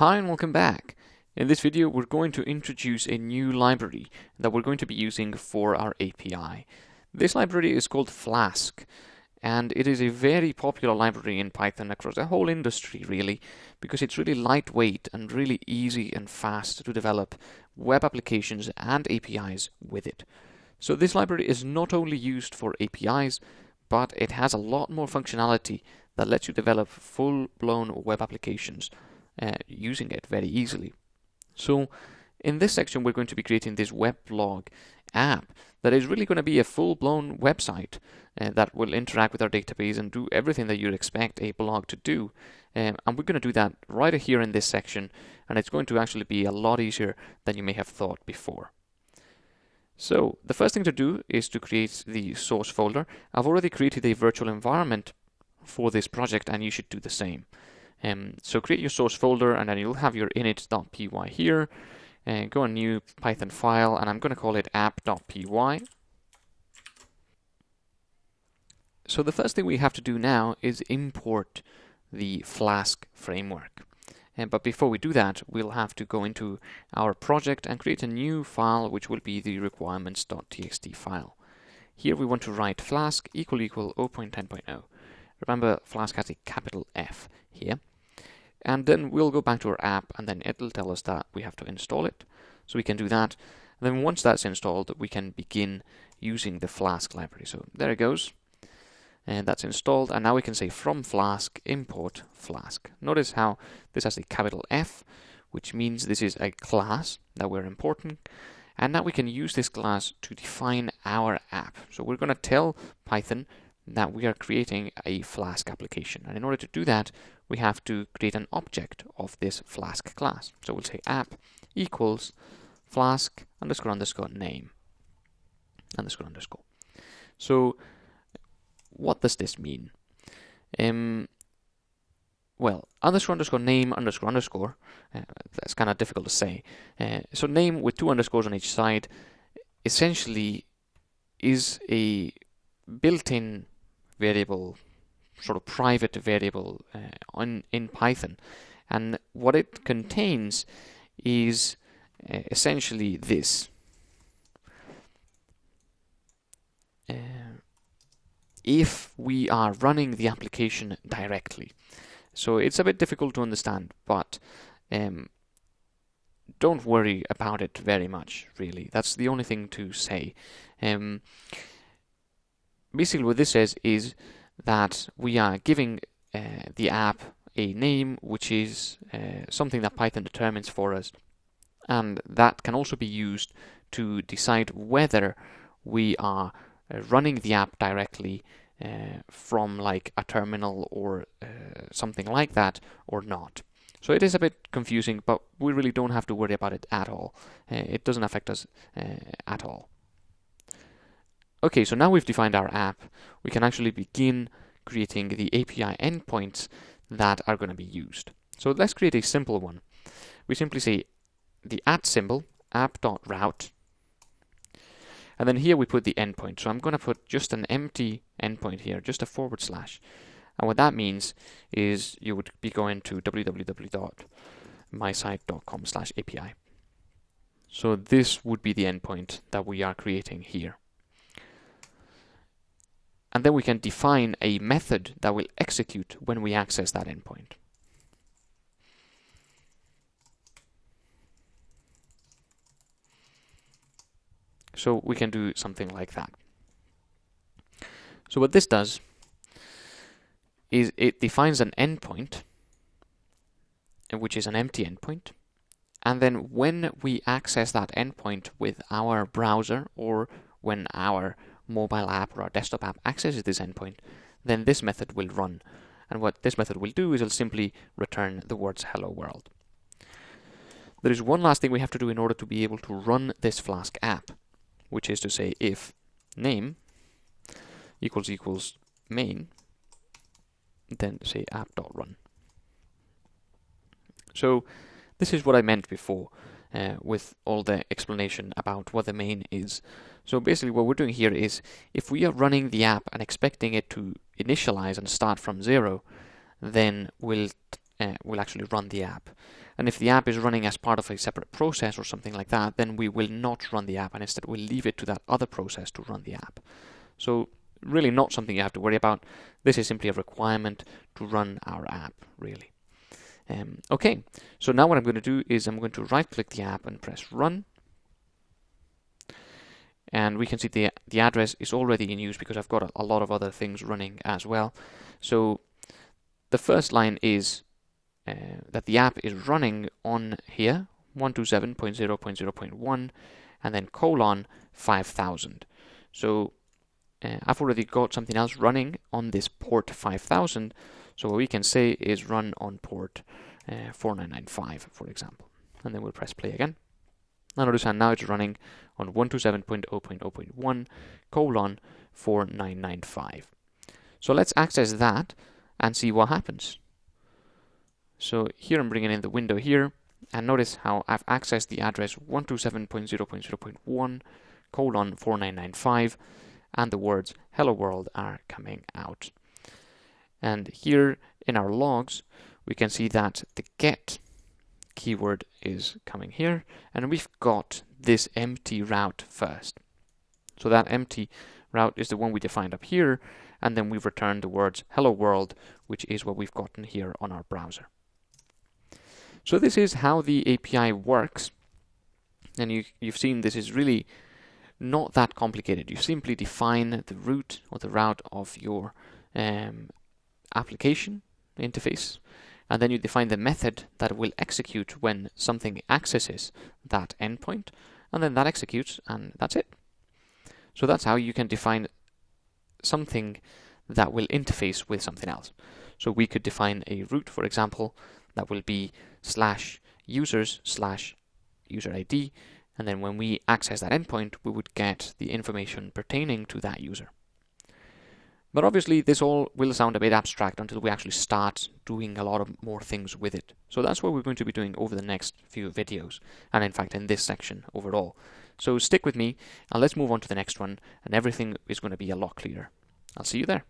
Hi and welcome back. In this video we're going to introduce a new library that we're going to be using for our API. This library is called Flask, and it is a very popular library in Python across the whole industry really, because it's really lightweight and really easy and fast to develop web applications and APIs with it. So this library is not only used for APIs, but it has a lot more functionality that lets you develop full-blown web applications using it very easily. So in this section we're going to be creating this weblog app that is really going to be a full-blown website that will interact with our database and do everything that you'd expect a blog to do. And we're going to do that right here in this section, and it's going to actually be a lot easier than you may have thought before. So the first thing to do is to create the source folder. I've already created a virtual environment for this project, and you should do the same. So create your source folder, and then you'll have your init.py here. Go on new Python file, and I'm going to call it app.py. So the first thing we have to do now is import the Flask framework. But before we do that, we'll have to go into our project and create a new file, which will be the requirements.txt file. Here we want to write Flask == 0.10.0. Remember, Flask has a capital F here. And then we'll go back to our app, and then it'll tell us that we have to install it. So we can do that. And then once that's installed, we can begin using the Flask library. So there it goes. And that's installed. And now we can say from Flask import Flask. Notice how this has a capital F, which means this is a class that we're importing. And now we can use this class to define our app. So we're going to tell Python that we are creating a Flask application. And in order to do that, we have to create an object of this Flask class. So we'll say app equals Flask __ name __. So what does this mean? Well, __ name __, that's kind of difficult to say. So name with 2 underscores on each side essentially is a built-in variable, sort of private variable in Python, and what it contains is essentially this. If we are running the application directly. So it's a bit difficult to understand, but don't worry about it very much, really. That's the only thing to say. Basically what this says is that we are giving the app a name, which is something that Python determines for us, and that can also be used to decide whether we are running the app directly from like a terminal or something like that or not. So it is a bit confusing, but we really don't have to worry about it at all. It doesn't affect us at all. Okay, so now we've defined our app, we can actually begin creating the API endpoints that are going to be used. So let's create a simple one. We simply say the @ app.route, and then here we put the endpoint. So I'm going to put just an empty endpoint here, just a /. And what that means is you would be going to www.mysite.com/API. So this would be the endpoint that we are creating here. And then we can define a method that will execute when we access that endpoint. So we can do something like that. So what this does is it defines an endpoint, which is an empty endpoint. And then when we access that endpoint with our browser, or when our mobile app or our desktop app accesses this endpoint, then this method will run. And what this method will do is it'll simply return the words hello world. There is one last thing we have to do in order to be able to run this Flask app, which is to say if name == main, then say app.run. So this is what I meant before with all the explanation about what the main is. So basically what we're doing here is if we are running the app and expecting it to initialize and start from 0, then we'll will actually run the app. And if the app is running as part of a separate process or something like that, then we will not run the app, and instead we'll leave it to that other process to run the app. So really not something you have to worry about. This is simply a requirement to run our app, really. Okay, so now what I'm going to do is I'm going to right-click the app and press Run. And we can see the address is already in use because I've got a lot of other things running as well. So the first line is that the app is running on here, 127.0.0.1, and then colon 5000. So I've already got something else running on this port 5000. So what we can say is run on port 4995, for example. And then we'll press play again. Now notice how now it's running on 127.0.0.1 colon 4995. So let's access that and see what happens. So here I'm bringing in the window here, and notice how I've accessed the address 127.0.0.1 colon 4995, and the words hello world are coming out. And here in our logs we can see that the get keyword is coming here, and we've got this empty route first. So that empty route is the one we defined up here, and then we've returned the words hello world, which is what we've gotten here on our browser. So this is how the API works, and you've seen this is really not that complicated. You simply define the route or the route of your application interface, and then you define the method that will execute when something accesses that endpoint, and then that executes, and that's it. So that's how you can define something that will interface with something else. So we could define a route, for example, that will be /users/user ID, and then when we access that endpoint, we would get the information pertaining to that user. But obviously this all will sound a bit abstract until we actually start doing a lot of more things with it. So that's what we're going to be doing over the next few videos, and in fact in this section overall. So stick with me and let's move on to the next one, and everything is going to be a lot clearer. I'll see you there.